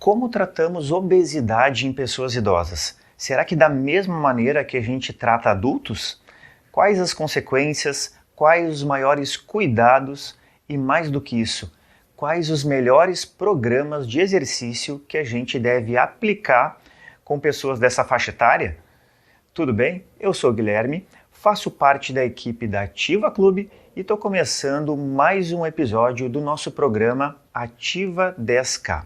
Como tratamos obesidade em pessoas idosas? Será que da mesma maneira que a gente trata adultos? Quais as consequências? Quais os maiores cuidados? E mais do que isso, quais os melhores programas de exercício que a gente deve aplicar com pessoas dessa faixa etária? Tudo bem? Eu sou o Guilherme, faço parte da equipe da Ativa Clube e estou começando mais um episódio do nosso programa Ativa 10K.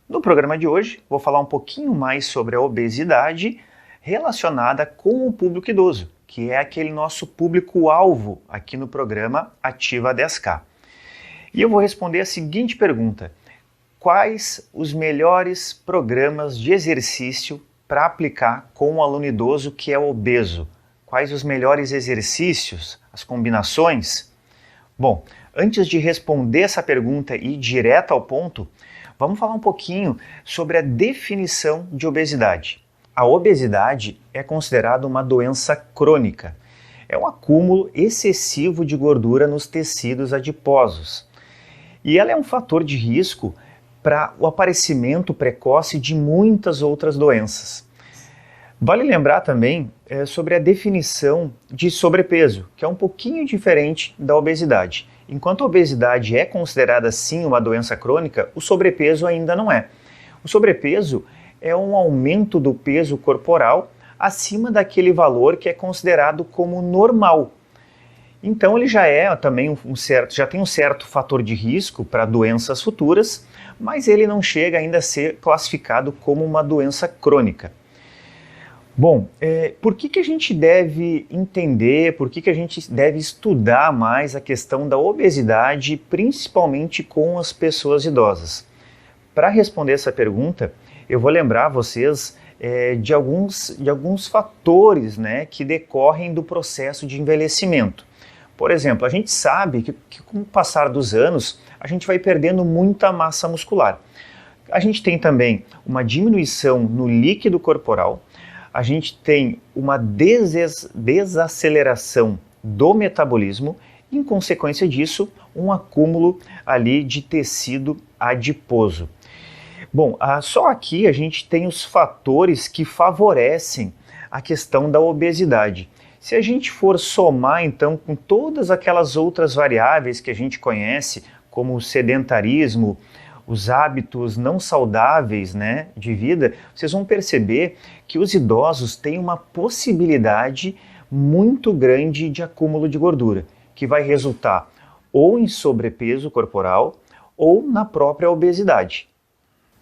No programa de hoje, vou falar um pouquinho mais sobre a obesidade relacionada com o público idoso, que é aquele nosso público-alvo aqui no programa Ativa 10K. E eu vou responder a seguinte pergunta: quais os melhores programas de exercício para aplicar com o aluno idoso que é obeso? Quais os melhores exercícios, as combinações? Bom, antes de responder essa pergunta e ir direto ao ponto, vamos falar um pouquinho sobre a definição de obesidade. A obesidade é considerada uma doença crônica. É um acúmulo excessivo de gordura nos tecidos adiposos. E ela é um fator de risco para o aparecimento precoce de muitas outras doenças. Vale lembrar também sobre a definição de sobrepeso, que é um pouquinho diferente da obesidade. Enquanto a obesidade é considerada sim uma doença crônica, o sobrepeso ainda não é. O sobrepeso é um aumento do peso corporal acima daquele valor que é considerado como normal. Então ele já é também já tem um certo fator de risco para doenças futuras, mas ele não chega ainda a ser classificado como uma doença crônica. Bom, por que a gente deve entender, por que a gente deve estudar mais a questão da obesidade, principalmente com as pessoas idosas? Para responder essa pergunta, eu vou lembrar vocês de alguns fatores, né, que decorrem do processo de envelhecimento. Por exemplo, a gente sabe que com o passar dos anos, a gente vai perdendo muita massa muscular. A gente tem também uma diminuição no líquido corporal, a gente tem uma desaceleração do metabolismo e, em consequência disso, um acúmulo ali de tecido adiposo. Bom, só aqui a gente tem os fatores que favorecem a questão da obesidade. Se a gente for somar, então, com todas aquelas outras variáveis que a gente conhece, como o sedentarismo, os hábitos não saudáveis, né, de vida, vocês vão perceber que os idosos têm uma possibilidade muito grande de acúmulo de gordura, que vai resultar ou em sobrepeso corporal ou na própria obesidade.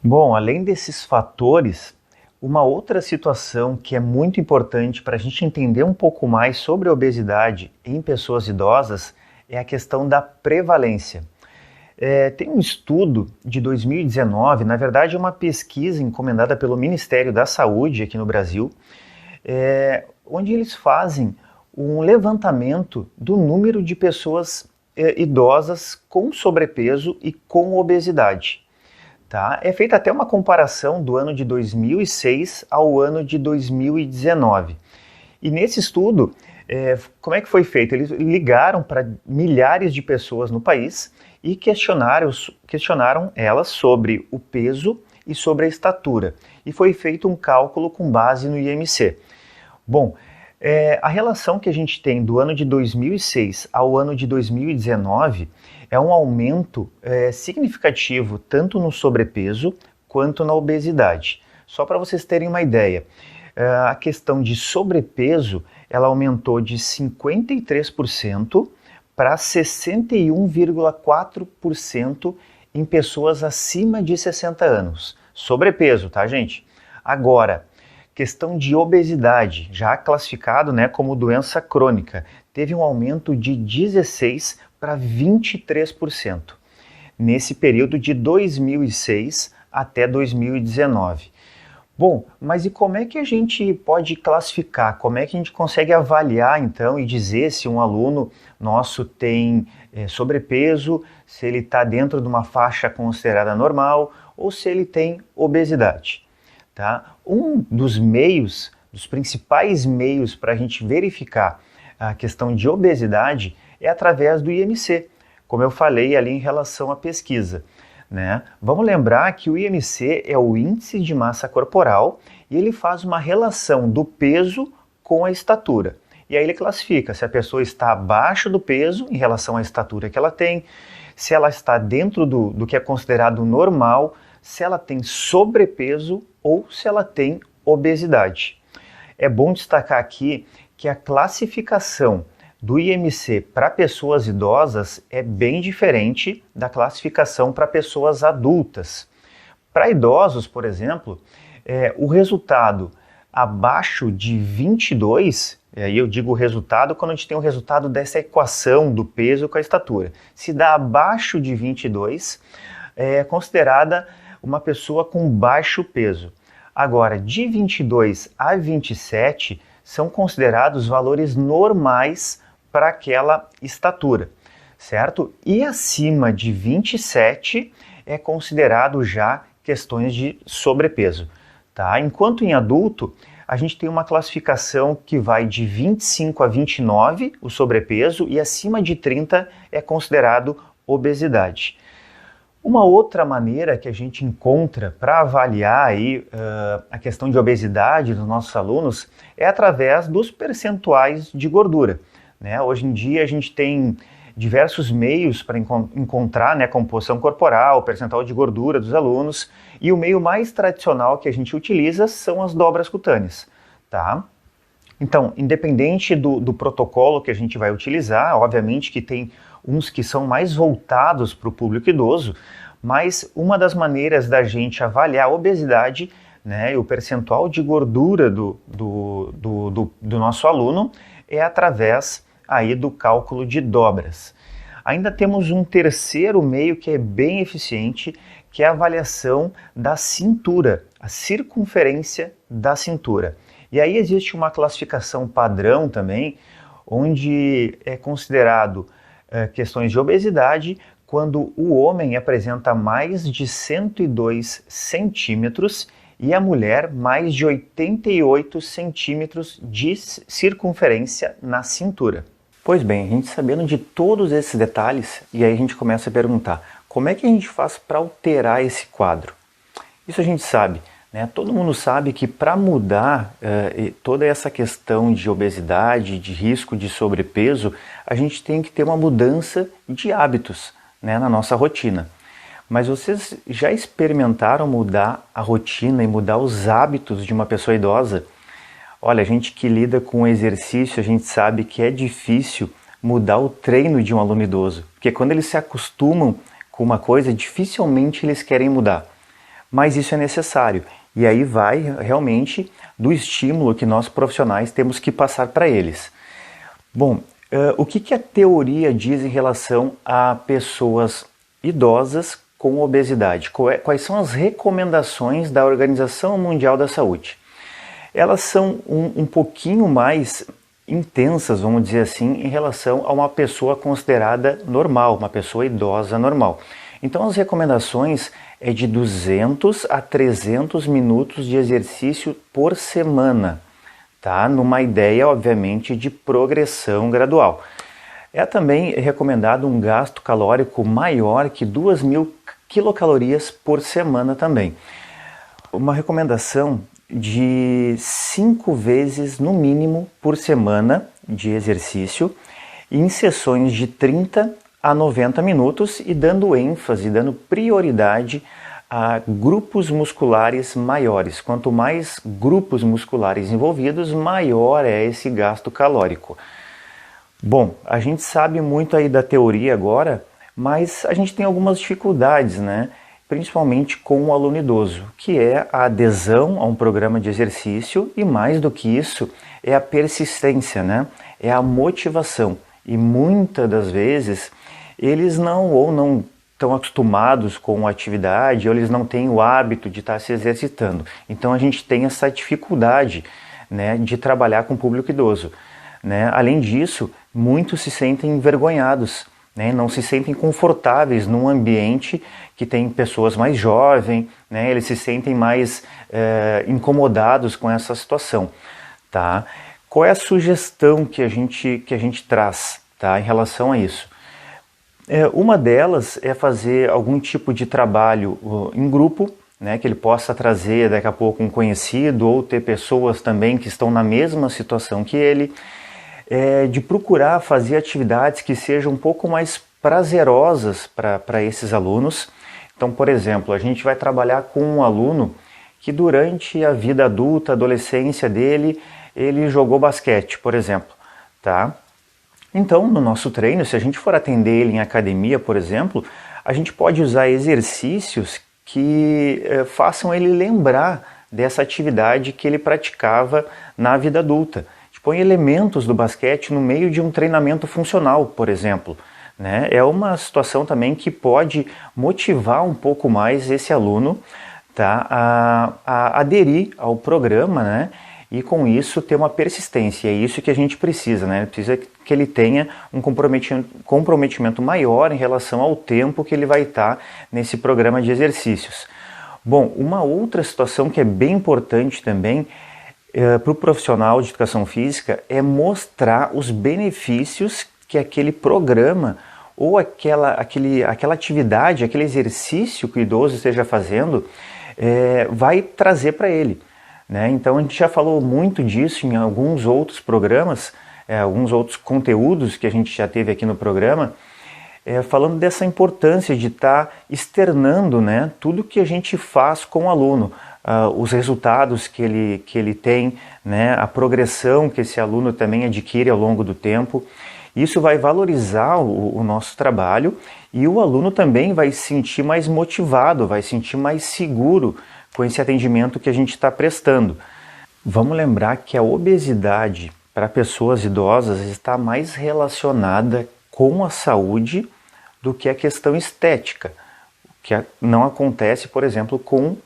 Bom, além desses fatores, uma outra situação que é muito importante para a gente entender um pouco mais sobre a obesidade em pessoas idosas é a questão da prevalência. Tem um estudo de 2019, na verdade é uma pesquisa encomendada pelo Ministério da Saúde aqui no Brasil, onde eles fazem um levantamento do número de pessoas idosas com sobrepeso e com obesidade. Tá? É feita até uma comparação do ano de 2006 ao ano de 2019. E nesse estudo, como é que foi feito? Eles ligaram para milhares de pessoas no país e questionaram elas sobre o peso e sobre a estatura. E foi feito um cálculo com base no IMC. Bom, a relação que a gente tem do ano de 2006 ao ano de 2019 é um aumento significativo tanto no sobrepeso quanto na obesidade. Só para vocês terem uma ideia, a questão de sobrepeso ela aumentou de 53% para 61,4% em pessoas acima de 60 anos. Sobrepeso, tá, gente? Agora, questão de obesidade, já classificado, né, como doença crônica, teve um aumento de 16% para 23% nesse período de 2006 até 2019. Bom, mas e como é que a gente pode classificar? Como é que a gente consegue avaliar, então, e dizer se um aluno nosso tem sobrepeso, se ele está dentro de uma faixa considerada normal ou se ele tem obesidade? Tá? Um dos principais meios para a gente verificar a questão de obesidade é através do IMC, como eu falei ali em relação à pesquisa. né? Vamos lembrar que o IMC é o índice de massa corporal e ele faz uma relação do peso com a estatura. E aí ele classifica se a pessoa está abaixo do peso em relação à estatura que ela tem, se ela está dentro do que é considerado normal, se ela tem sobrepeso ou se ela tem obesidade. É bom destacar aqui que a classificação do IMC para pessoas idosas é bem diferente da classificação para pessoas adultas. Para idosos, por exemplo, o resultado abaixo de 22, e aí eu digo o resultado quando a gente tem o resultado dessa equação do peso com a estatura. Se dá abaixo de 22, é considerada uma pessoa com baixo peso. Agora, de 22 a 27 são considerados valores normais para aquela estatura, certo? E acima de 27 é considerado já questões de sobrepeso, tá? Enquanto em adulto, a gente tem uma classificação que vai de 25 a 29, o sobrepeso, e acima de 30 é considerado obesidade. Uma outra maneira que a gente encontra para avaliar aí, a questão de obesidade dos nossos alunos é através dos percentuais de gordura, né? Hoje em dia a gente tem diversos meios para encontrar, né, a composição corporal, o percentual de gordura dos alunos, e o meio mais tradicional que a gente utiliza são as dobras cutâneas, tá? Então, independente do protocolo que a gente vai utilizar, obviamente que tem uns que são mais voltados para o público idoso, mas uma das maneiras da gente avaliar a obesidade, né, e o percentual de gordura do nosso aluno é através aí do cálculo de dobras. Ainda temos um terceiro meio que é bem eficiente, que é a avaliação da cintura, a circunferência da cintura. E aí existe uma classificação padrão também, onde é considerado questões de obesidade quando o homem apresenta mais de 102 centímetros e a mulher mais de 88 centímetros de circunferência na cintura. Pois bem, a gente sabendo de todos esses detalhes, e aí a gente começa a perguntar, como é que a gente faz para alterar esse quadro? Isso a gente sabe, né? Todo mundo sabe que para mudar toda essa questão de obesidade, de risco de sobrepeso, a gente tem que ter uma mudança de hábitos, né, na nossa rotina. Mas vocês já experimentaram mudar a rotina e mudar os hábitos de uma pessoa idosa? Olha, a gente que lida com exercício, a gente sabe que é difícil mudar o treino de um aluno idoso, porque quando eles se acostumam com uma coisa, dificilmente eles querem mudar. Mas isso é necessário, e aí vai realmente do estímulo que nós profissionais temos que passar para eles. Bom, o que a teoria diz em relação a pessoas idosas com obesidade? Quais são as recomendações da Organização Mundial da Saúde? Elas são um pouquinho mais intensas, vamos dizer assim, em relação a uma pessoa considerada normal, uma pessoa idosa normal. Então as recomendações é de 200 a 300 minutos de exercício por semana, tá? Numa ideia, obviamente, de progressão gradual. É também recomendado um gasto calórico maior que 2.000 quilocalorias por semana também. Uma recomendação de 5 vezes no mínimo por semana de exercício em sessões de 30 a 90 minutos e dando ênfase, dando prioridade a grupos musculares maiores. Quanto mais grupos musculares envolvidos, maior é esse gasto calórico. Bom, a gente sabe muito aí da teoria agora, mas a gente tem algumas dificuldades, né? Principalmente com o aluno idoso, que é a adesão a um programa de exercício e, mais do que isso, é a persistência, né? É a motivação. E muitas das vezes eles não estão acostumados com a atividade, ou eles não têm o hábito de estar se exercitando. Então a gente tem essa dificuldade, né, de trabalhar com o público idoso, né? Além disso, muitos se sentem envergonhados, né, não se sentem confortáveis num ambiente que tem pessoas mais jovens, né, eles se sentem mais incomodados com essa situação, tá? Qual é a sugestão que a gente traz, tá, em relação a isso? Uma delas é fazer algum tipo de trabalho em grupo, né, que ele possa trazer daqui a pouco um conhecido ou ter pessoas também que estão na mesma situação que ele, de procurar fazer atividades que sejam um pouco mais prazerosas para esses alunos. Então, por exemplo, a gente vai trabalhar com um aluno que durante a vida adulta, adolescência dele, ele jogou basquete, por exemplo, tá? Então, no nosso treino, se a gente for atender ele em academia, por exemplo, a gente pode usar exercícios que façam ele lembrar dessa atividade que ele praticava na vida adulta. Põe elementos do basquete no meio de um treinamento funcional, por exemplo. Né? É uma situação também que pode motivar um pouco mais esse aluno, tá, a aderir ao programa, né? E com isso ter uma persistência. É isso que a gente precisa, né? Precisa que ele tenha um comprometimento maior em relação ao tempo que ele vai estar nesse programa de exercícios. Bom, uma outra situação que é bem importante também para o profissional de educação física é mostrar os benefícios que aquele programa ou aquela atividade, aquele exercício que o idoso esteja fazendo vai trazer para ele. Né? Então a gente já falou muito disso em alguns outros programas, alguns outros conteúdos que a gente já teve aqui no programa, falando dessa importância de estar externando, né, tudo que a gente faz com o aluno, os resultados que ele tem, né, a progressão que esse aluno também adquire ao longo do tempo. Isso vai valorizar o nosso trabalho e o aluno também vai se sentir mais motivado, vai se sentir mais seguro com esse atendimento que a gente está prestando. Vamos lembrar que a obesidade para pessoas idosas está mais relacionada com a saúde do que a questão estética, que não acontece, por exemplo, com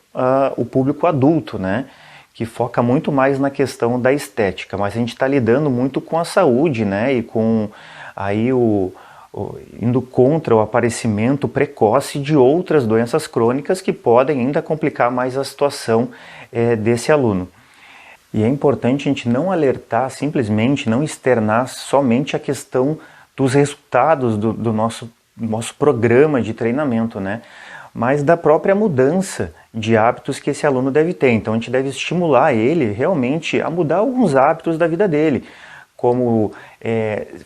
o público adulto, né? Que foca muito mais na questão da estética, mas a gente está lidando muito com a saúde, né? E com aí indo contra o aparecimento precoce de outras doenças crônicas que podem ainda complicar mais a situação desse aluno. E é importante a gente não alertar, simplesmente não externar somente a questão dos resultados do nosso programa de treinamento, né? Mas da própria mudança de hábitos que esse aluno deve ter. Então a gente deve estimular ele realmente a mudar alguns hábitos da vida dele, como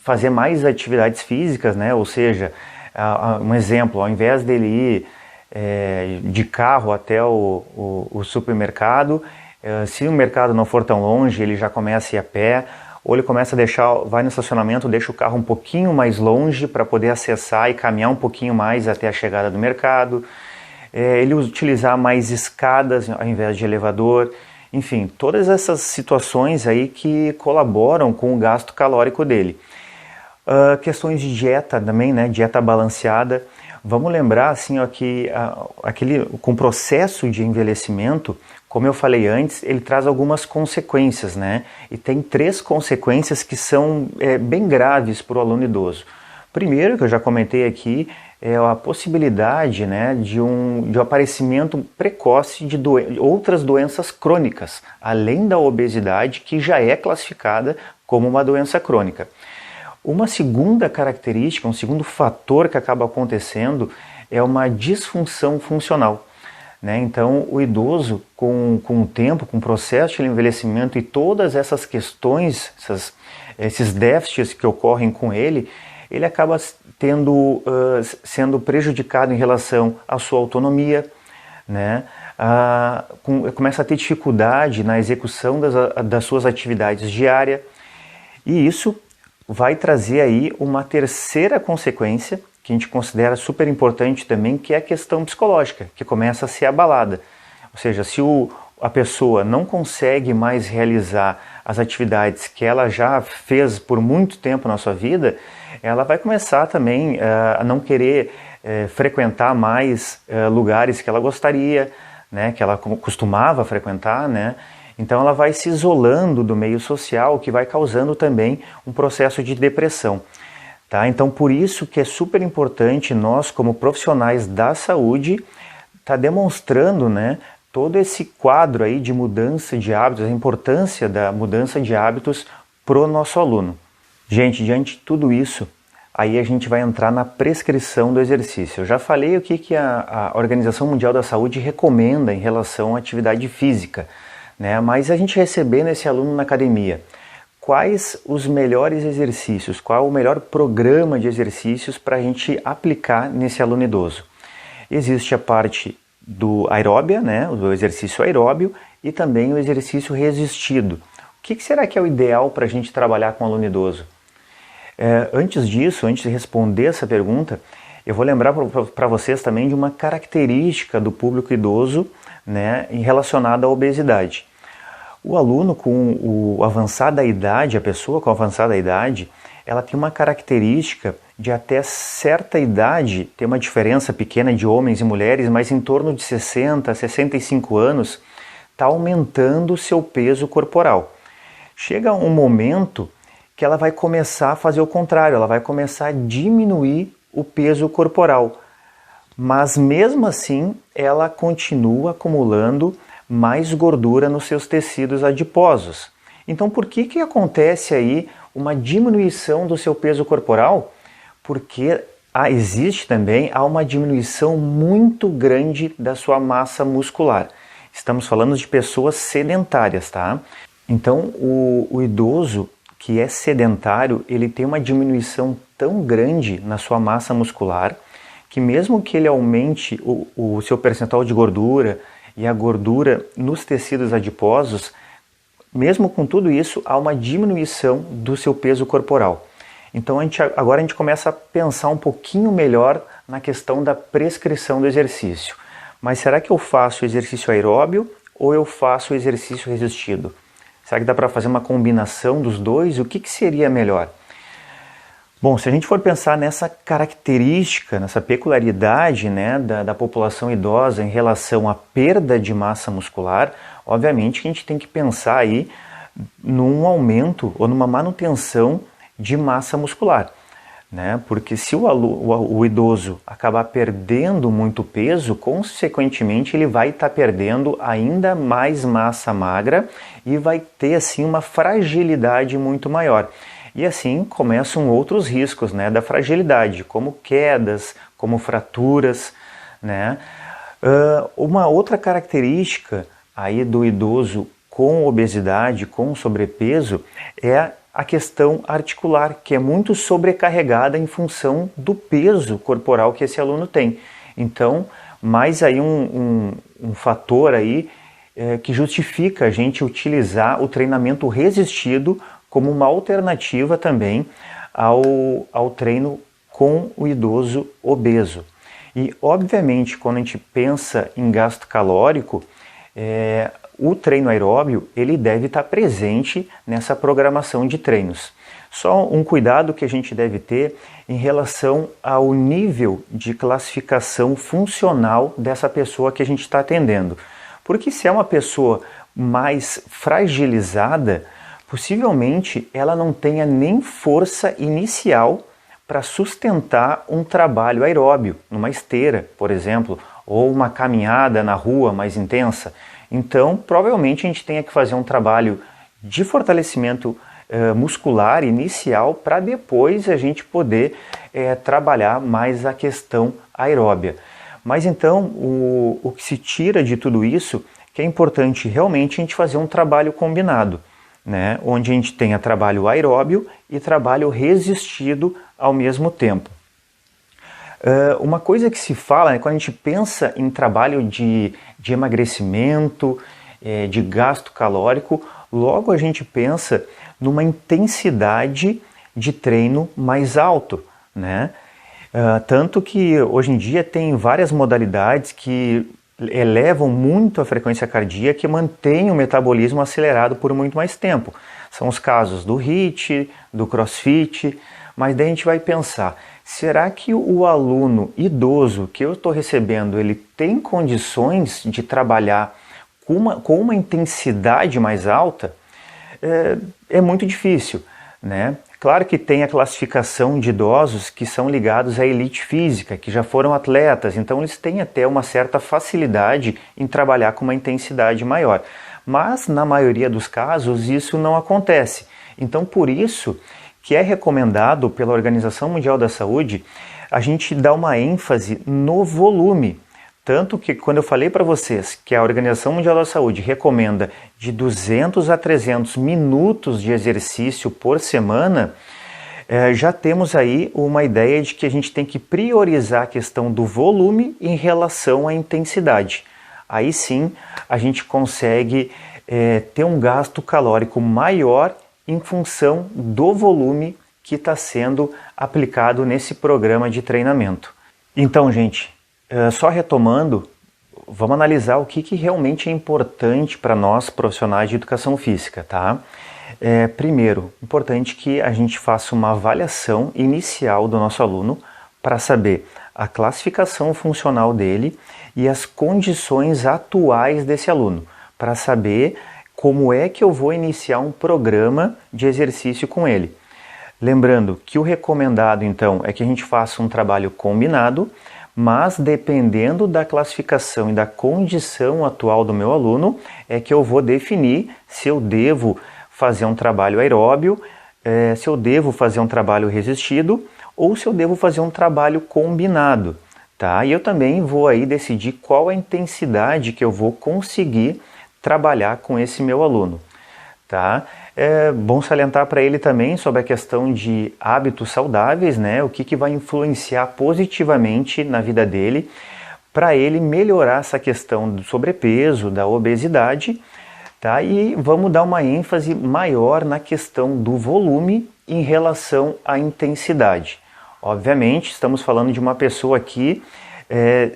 fazer mais atividades físicas, né? Ou seja, um exemplo, ao invés dele ir de carro até o supermercado, se o mercado não for tão longe, ele já começa a ir a pé, ou ele começa a vai no estacionamento, deixa o carro um pouquinho mais longe para poder acessar e caminhar um pouquinho mais até a chegada do mercado, ele utilizar mais escadas ao invés de elevador, enfim, todas essas situações aí que colaboram com o gasto calórico dele. Questões de dieta também, né, dieta balanceada. Vamos lembrar assim, ó, que com o processo de envelhecimento, como eu falei antes, ele traz algumas consequências, né? E tem 3 consequências que são bem graves para o aluno idoso. Primeiro, que eu já comentei aqui, é a possibilidade, né, de um aparecimento precoce de outras doenças crônicas, além da obesidade, que já é classificada como uma doença crônica. Uma segunda característica, um segundo fator que acaba acontecendo é uma disfunção funcional. Né? Então, o idoso, com o tempo, com o processo de envelhecimento e todas essas questões, esses déficits que ocorrem com ele acaba sendo prejudicado em relação à sua autonomia, né? Começa a ter dificuldade na execução das suas atividades diárias, e isso vai trazer aí uma terceira consequência, que a gente considera super importante também, que é a questão psicológica, que começa a ser abalada. Ou seja, se a pessoa não consegue mais realizar as atividades que ela já fez por muito tempo na sua vida, ela vai começar também a não querer frequentar mais lugares que ela gostaria, né, que ela costumava frequentar, né? Então ela vai se isolando do meio social, o que vai causando também um processo de depressão. Tá? Então por isso que é super importante nós, como profissionais da saúde, tá demonstrando, né, todo esse quadro aí de mudança de hábitos, a importância da mudança de hábitos para o nosso aluno. Gente, diante de tudo isso, aí a gente vai entrar na prescrição do exercício. Eu já falei o que a Organização Mundial da Saúde recomenda em relação à atividade física, né? Mas a gente recebendo esse aluno na academia, quais os melhores exercícios, qual o melhor programa de exercícios para a gente aplicar nesse aluno idoso? Existe a parte do aeróbia, né, do exercício aeróbio, e também o exercício resistido. O que será que é o ideal para a gente trabalhar com o aluno idoso? Antes disso, antes de responder essa pergunta, eu vou lembrar para vocês também de uma característica do público idoso, né, relacionada à obesidade. O aluno com o avançada idade, a pessoa com avançada idade, ela tem uma característica de até certa idade, ter uma diferença pequena de homens e mulheres, mas em torno de 60 a 65 anos, está aumentando o seu peso corporal. Chega um momento que ela vai começar a fazer o contrário, ela vai começar a diminuir o peso corporal. Mas mesmo assim, ela continua acumulando mais gordura nos seus tecidos adiposos. Então, por que acontece aí uma diminuição do seu peso corporal? Porque existe também uma diminuição muito grande da sua massa muscular. Estamos falando de pessoas sedentárias, tá? Então, o idoso que é sedentário, ele tem uma diminuição tão grande na sua massa muscular que mesmo que ele aumente o seu percentual de gordura e a gordura nos tecidos adiposos, mesmo com tudo isso, há uma diminuição do seu peso corporal. Então agora a gente começa a pensar um pouquinho melhor na questão da prescrição do exercício. Mas será que eu faço exercício aeróbio ou eu faço exercício resistido? Será que dá para fazer uma combinação dos dois? O que seria melhor? Bom, se a gente for pensar nessa característica, nessa peculiaridade, né, da população idosa em relação à perda de massa muscular, obviamente que a gente tem que pensar aí num aumento ou numa manutenção de massa muscular, né? Porque se o idoso acabar perdendo muito peso, consequentemente ele vai estar perdendo ainda mais massa magra e vai ter assim uma fragilidade muito maior. E assim começam outros riscos, né, da fragilidade, como quedas, como fraturas, né? Uma outra característica aí do idoso com obesidade, com sobrepeso, é a questão articular, que é muito sobrecarregada em função do peso corporal que esse aluno tem. Então, mais aí um fator aí que justifica a gente utilizar o treinamento resistido como uma alternativa também ao treino com o idoso obeso. E, obviamente, quando a gente pensa em gasto calórico, o treino aeróbio ele deve estar presente nessa programação de treinos. Só um cuidado que a gente deve ter em relação ao nível de classificação funcional dessa pessoa que a gente está atendendo. Porque se é uma pessoa mais fragilizada, possivelmente ela não tenha nem força inicial para sustentar um trabalho aeróbio, numa esteira, por exemplo, ou uma caminhada na rua mais intensa. Então, provavelmente a gente tenha que fazer um trabalho de fortalecimento muscular inicial para depois a gente poder trabalhar mais a questão aeróbia. Mas então, o que se tira de tudo isso, que é importante realmente a gente fazer um trabalho combinado, né? Onde a gente tenha trabalho aeróbio e trabalho resistido ao mesmo tempo. Uma coisa que se fala, né, quando a gente pensa em trabalho de emagrecimento, de gasto calórico, logo a gente pensa numa intensidade de treino mais alto, né? Tanto que hoje em dia tem várias modalidades que elevam muito a frequência cardíaca e mantêm o metabolismo acelerado por muito mais tempo. São os casos do HIIT, do CrossFit, mas daí a gente vai pensar, será que o aluno idoso que eu estou recebendo, ele tem condições de trabalhar com uma intensidade mais alta? É muito difícil, né? Claro que tem a classificação de idosos que são ligados à elite física, que já foram atletas, então eles têm até uma certa facilidade em trabalhar com uma intensidade maior. Mas, na maioria dos casos, isso não acontece. Então, por isso que é recomendado pela Organização Mundial da Saúde, a gente dá uma ênfase no volume. Tanto que quando eu falei para vocês que a Organização Mundial da Saúde recomenda de 200 a 300 minutos de exercício por semana, já temos aí uma ideia de que a gente tem que priorizar a questão do volume em relação à intensidade. Aí sim a gente consegue ter um gasto calórico maior em função do volume que está sendo aplicado nesse programa de treinamento. Então, gente, só retomando, vamos analisar o que realmente é importante para nós profissionais de educação física, tá? Primeiro, importante que a gente faça uma avaliação inicial do nosso aluno para saber a classificação funcional dele e as condições atuais desse aluno, para saber como é que eu vou iniciar um programa de exercício com ele. Lembrando que o recomendado, então, é que a gente faça um trabalho combinado, mas dependendo da classificação e da condição atual do meu aluno, é que eu vou definir se eu devo fazer um trabalho aeróbio, se eu devo fazer um trabalho resistido ou se eu devo fazer um trabalho combinado, tá? E eu também vou aí decidir qual a intensidade que eu vou conseguir trabalhar com esse meu aluno, tá? É bom salientar para ele também sobre a questão de hábitos saudáveis, né? O que vai influenciar positivamente na vida dele, para ele melhorar essa questão do sobrepeso, da obesidade, tá? E vamos dar uma ênfase maior na questão do volume em relação à intensidade. Obviamente, estamos falando de uma pessoa aqui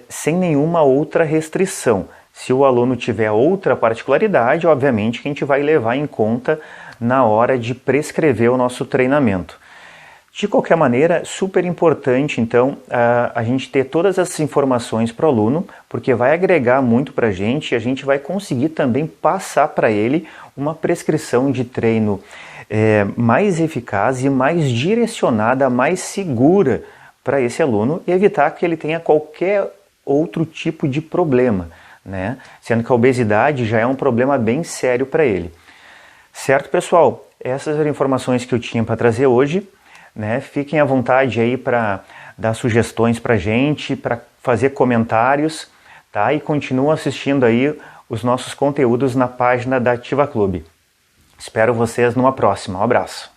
sem nenhuma outra restrição. Se o aluno tiver outra particularidade, obviamente que a gente vai levar em conta na hora de prescrever o nosso treinamento. De qualquer maneira, super importante então a gente ter todas essas informações para o aluno, porque vai agregar muito para a gente e a gente vai conseguir também passar para ele uma prescrição de treino mais eficaz e mais direcionada, mais segura para esse aluno e evitar que ele tenha qualquer outro tipo de problema, né? Sendo que a obesidade já é um problema bem sério para ele. Certo, pessoal? Essas eram informações que eu tinha para trazer hoje, né? Fiquem à vontade aí para dar sugestões para a gente, para fazer comentários, tá? E continuem assistindo aí os nossos conteúdos na página da Ativa Clube. Espero vocês numa próxima. Um abraço.